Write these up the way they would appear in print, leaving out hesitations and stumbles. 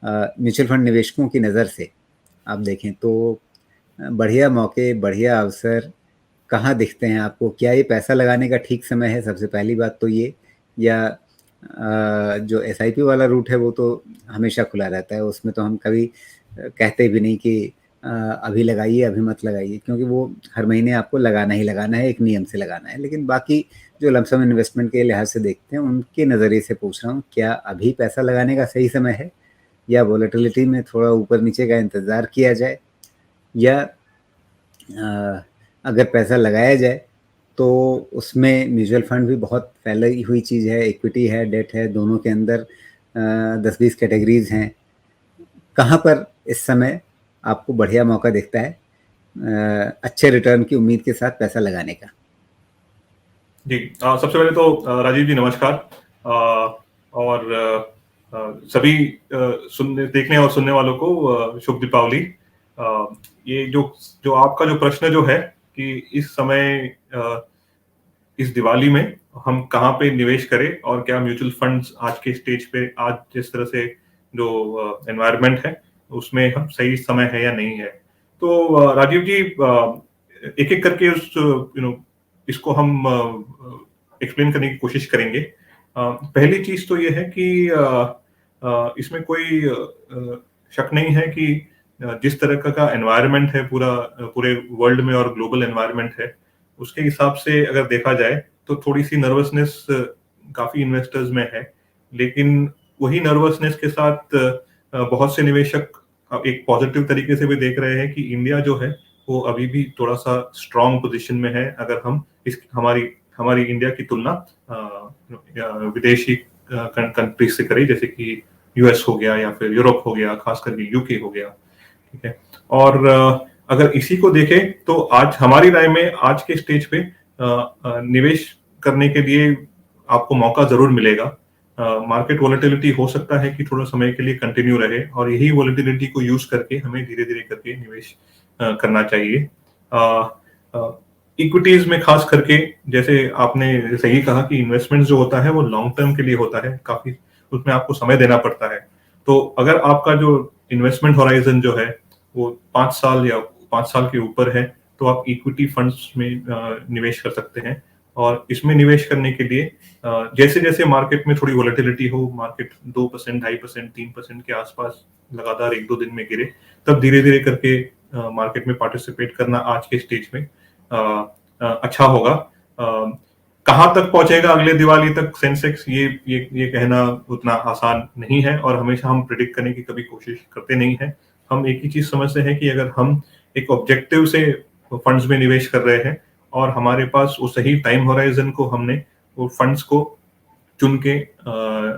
Mutual fund निवेशकों की नज़र से आप देखें तो बढ़िया मौके, बढ़िया अवसर कहाँ दिखते हैं आपको? क्या ये पैसा लगाने का ठीक समय है, सबसे पहली बात तो ये, या जो एसआईपी वाला रूट है वो तो हमेशा खुला रहता है, उसमें तो हम कभी कहते भी नहीं कि अभी लगाइए, अभी मत लगाइए, क्योंकि वो हर महीने आपको लगाना ही लगाना है, एक नियम से लगाना है। लेकिन बाकी जो लमसम इन्वेस्टमेंट के लिहाज से देखते हैं, उनके नज़रिए से पूछ रहा हूँ, क्या अभी पैसा लगाने का सही समय है, या वोलेटिलिटी में थोड़ा ऊपर नीचे का इंतज़ार किया जाए, या अगर पैसा लगाया जाए तो उसमें म्यूचुअल फंड भी बहुत फैली हुई चीज़ है, इक्विटी है, डेट है, दोनों के अंदर 10-20 कैटेगरीज हैं। कहाँ पर इस समय आपको बढ़िया मौका दिखता है अच्छे रिटर्न की उम्मीद के साथ पैसा लगाने का? जी, सबसे पहले तो राजीव जी नमस्कार। और सभी देखने और सुनने वालों को शुभ दीपावली। ये जो आपका जो प्रश्न जो है कि इस समय इस दिवाली में हम कहाँ पे निवेश करें और क्या म्यूचुअल फंड्स आज के स्टेज पे, आज जिस तरह से जो एनवायरनमेंट है उसमें हम सही समय है या नहीं है। तो राजीव जी एक एक करके उस इसको हम एक्सप्लेन करने की कोशिश करेंगे। पहली चीज तो ये है कि इसमें कोई शक नहीं है कि जिस तरह का एनवायरनमेंट है पूरे वर्ल्ड में और ग्लोबल एनवायरनमेंट है, उसके हिसाब से अगर देखा जाए तो थोड़ी सी नर्वसनेस काफी इन्वेस्टर्स में है। लेकिन वही नर्वसनेस के साथ बहुत से निवेशक एक पॉजिटिव तरीके से भी देख रहे हैं कि इंडिया जो है वो अभी भी थोड़ा सा स्ट्रॉन्ग पोजीशन में है, अगर हम हमारी इंडिया की तुलना विदेशी कंट्रीज से करें, जैसे कि यूएस हो गया या फिर यूरोप हो गया, खास करके यूके हो गया। ठीक है। और अगर इसी को देखें तो आज हमारी राय में आज के स्टेज पे निवेश करने के लिए आपको मौका जरूर मिलेगा। मार्केट वोलेटिलिटी हो सकता है कि थोड़ा समय के लिए कंटिन्यू रहे, और यही वोलेटिलिटी को यूज करके हमें धीरे धीरे करके निवेश करना चाहिए। इक्विटीज में खास करके, जैसे आपने सही कहा कि इन्वेस्टमेंट जो होता है वो लॉन्ग टर्म के लिए होता है, काफी उसमें आपको समय देना पड़ता है। तो अगर आपका जो इन्वेस्टमेंट होराइजन जो है वो 5 साल या 5 साल के ऊपर है, तो आप इक्विटी फंड्स में निवेश कर सकते हैं। और इसमें निवेश करने के लिए जैसे जैसे मार्केट में थोड़ी वोलेटिलिटी हो, मार्केट 2%, 2.5%, 3% के आसपास लगातार 1-2 दिन में गिरे, तब धीरे धीरे करके मार्केट में पार्टिसिपेट करना आज के स्टेज में अच्छा होगा। कहाँ तक पहुंचेगा अगले दिवाली तक सेंसेक्स, ये कहना उतना आसान नहीं है, और हमेशा हम प्रिडिक्ट करने की कभी कोशिश करते नहीं है। हम एक ही चीज समझते हैं कि अगर हम एक ऑब्जेक्टिव से फंड्स में निवेश कर रहे हैं और हमारे पास वो सही टाइम होराइजन को हमने वो फंड्स को चुन के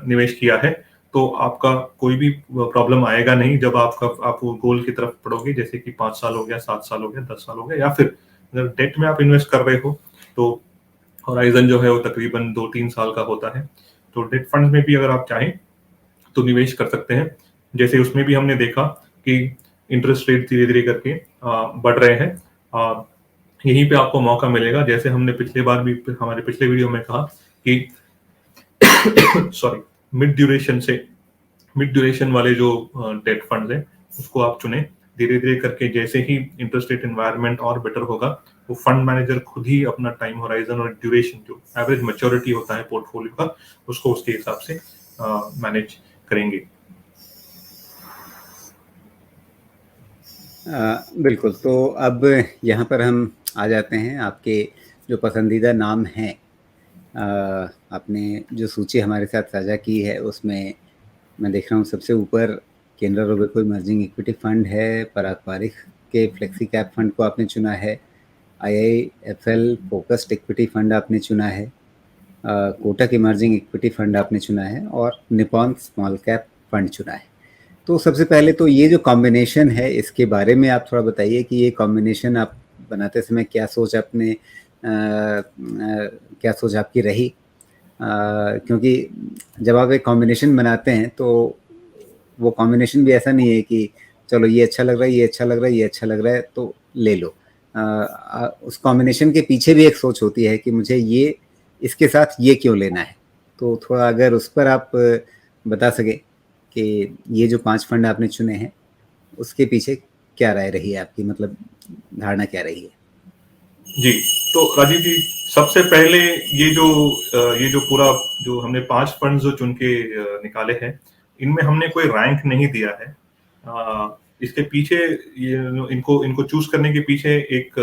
निवेश किया है, तो आपका कोई भी प्रॉब्लम आएगा नहीं जब आप वो गोल की तरफ बढ़ोगे, जैसे कि 5 साल हो गया, 7 साल हो गया, 10 साल हो गया, या फिर अगर डेट में आप इन्वेस्ट कर रहे हो तो होराइजन जो है वो तकरीबन 2-3 साल का होता है। तो डेट फंड में भी अगर आप चाहें तो निवेश कर सकते हैं। जैसे उसमें भी हमने देखा कि इंटरेस्ट रेट धीरे धीरे करके बढ़ रहे हैं। यहीं पे आपको मौका मिलेगा, जैसे हमने पिछले बार भी हमारे पिछले वीडियो में कहा कि सॉरी, मिड ड्यूरेशन वाले जो डेट फंड है उसको आप चुने। धीरे धीरे करके जैसे ही इंटरेस्ट रेट एनवायरनमेंट और बेटर होगा, वो फंड मैनेजर खुद ही अपना टाइम होराइजन और ड्यूरेशन, जो एवरेज मैच्योरिटी होता है पोर्टफोलियो का, उसको उसके हिसाब से मैनेज करेंगे। बिल्कुल। तो अब यहाँ पर हम आ जाते हैं आपके जो पसंदीदा नाम हैं। आपने जो सूची हमारे साथ साझा की है उसमें मैं देख रहा हूँ सबसे ऊपर Canara Robeco emerging equity fund है, पराग पारिख के फ्लेक्सी कैप फंड को आपने चुना है, IIFL फोकस्ड इक्विटी फंड आपने चुना है, कोटक इमर्जिंग इक्विटी फंड आपने चुना है, और निपॉन स्मॉल कैप फंड चुना है। तो सबसे पहले तो ये जो कॉम्बिनेशन है इसके बारे में आप थोड़ा बताइए कि ये कॉम्बिनेशन आप बनाते समय क्या सोच आपकी रही, क्योंकि जब आप एक कॉम्बिनेशन बनाते हैं तो वो कॉम्बिनेशन भी ऐसा नहीं है कि चलो ये अच्छा लग रहा है, ये अच्छा लग रहा है, ये अच्छा लग रहा है तो ले लो। उस कॉम्बिनेशन के पीछे भी एक सोच होती है कि मुझे ये इसके साथ ये क्यों लेना है। तो थोड़ा अगर उस पर आप बता सके कि ये जो 5 फंड आपने चुने हैं, उसके पीछे क्या राय रही है आपकी, मतलब धारणा क्या रही है? जी, तो राजीव जी, सबसे पहले ये जो पूरा जो हमने 5 फंड्स जो चुन के निकाले हैं, इनमें हमने कोई रैंक नहीं दिया है। इसके पीछे इनको इनको चूज़ करने के पीछे एक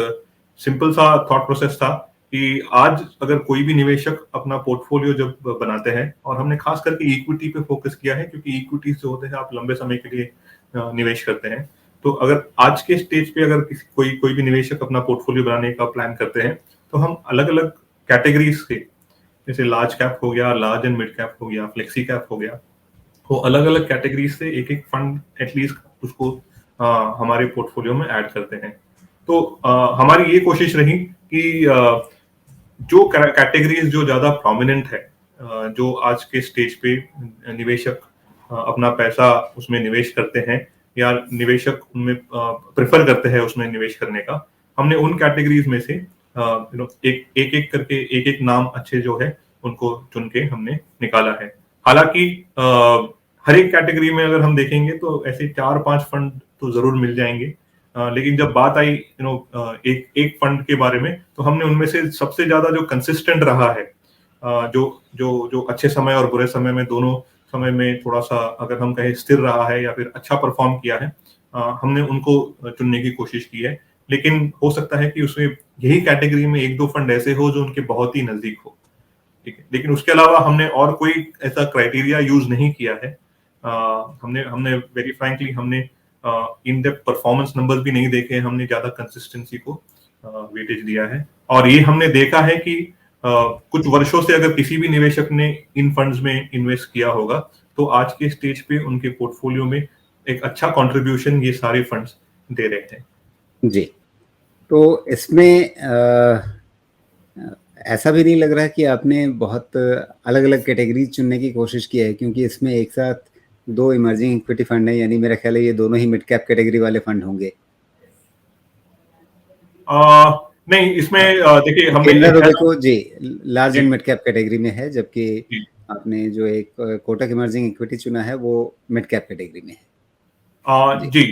सिंपल सा थॉट प्रोसेस था कि आज अगर कोई भी निवेशक अपना पोर्टफोलियो जब बनाते हैं, और हमने खास करके इक्विटी पे फोकस किया है, क्योंकि इक्विटीज जो होते हैं आप लंबे समय के लिए निवेश करते हैं। तो अगर आज के स्टेज पे अगर कोई भी निवेशक अपना पोर्टफोलियो बनाने का प्लान करते हैं, तो हम अलग-अलग कैटेगरीज के, जैसे लार्ज कैप हो गया, लार्ज एंड मिड कैप हो गया, फ्लेक्सी कैप हो गया, वो अलग-अलग कैटेगरीज से एक-एक फंड एटलीस्ट उसको हमारे पोर्टफोलियो में ऐड करते हैं। तो हमारी ये कोशिश रही कि जो कैटेगरीज जो ज्यादा प्रोमिनेंट है, जो आज के स्टेज पे निवेशक अपना पैसा उसमें निवेश करते हैं, या निवेशक उनमें प्रेफर करते हैं उसमें निवेश करने का, हमने उन कैटेगरीज में से एक एक करके एक एक नाम अच्छे जो है उनको चुन के हमने निकाला है। हालांकि हर एक कैटेगरी में अगर हम देखेंगे तो ऐसे 4-5 फंड तो जरूर मिल जाएंगे, लेकिन जब बात आई एक एक फंड के बारे में, तो हमने उनमें से सबसे ज्यादा जो कंसिस्टेंट रहा है, जो जो जो अच्छे समय और बुरे समय में दोनों समय में थोड़ा सा अगर हम कहें स्थिर रहा है या फिर अच्छा परफॉर्म किया है, हमने उनको चुनने की कोशिश की है। लेकिन हो सकता है कि उसमें यही कैटेगरी में 1-2 फंड ऐसे हो जो उनके बहुत ही नजदीक हो, ठीक है। लेकिन उसके अलावा हमने और कोई ऐसा क्राइटेरिया यूज नहीं किया है। हमने हमने वेरी फ्रैंकली हमने इन डेप्थ परफॉर्मेंस नंबर भी नहीं देखे, हमने ज्यादा कंसिस्टेंसी को वेटेज दिया है। और ये हमने देखा है कि कुछ वर्षों से अगर किसी भी निवेशक ने इन फंड्स में इन्वेस्ट किया होगा, तो आज के स्टेज पे उनके पोर्टफोलियो में एक अच्छा कंट्रीब्यूशन ये सारे फंड्स दे रहे हैं। जी, तो इसमें ऐसा भी नहीं लग रहा कि आपने बहुत अलग-अलग कैटेगरीज चुनने की कोशिश की है, क्योंकि इसमें एक साथ 2 इमर्जिंग इक्विटी फंड है, यानी मेरा ख्याल है ये दोनों ही मिड कैप कैटेगरी वाले फंड होंगे। नहीं, इसमें देखिए हमने केनरा एक है रोबेको जी लार्ज जी, एंड मिड कैप कैटेगरी में है, जबकि जी, आपने जो एक कोटक इमर्जिंग इक्विटी चुना है वो मिड कैप कैटेगरी में है। जी, जी,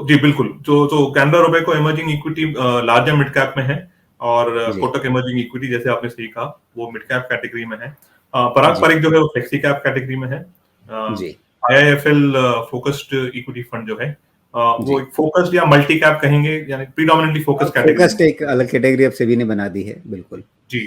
जी बिल्कुल। तो Canara Robeco emerging equity large and mid cap में है, और जी, कोटक इमर्जिंग इक्विटी जैसे आपने सही कहा वो मिड कैप कैटेगरी में है। पराग जी, पारिक जो है वो फ्लेक्सी कैप कैटेगरी में है। जी, आईआईएफएल फोकस्ड इक्विटी फंड जो है, वो जी। एक फोकस्ड या मल्टी कैप कहेंगे, यानी प्रीडोमिनेंटली फोकस कैटेगरी में। फोकस्ड एक अलग कैटेगरी अब सेबी ने बना दी है, बिल्कुल। जी,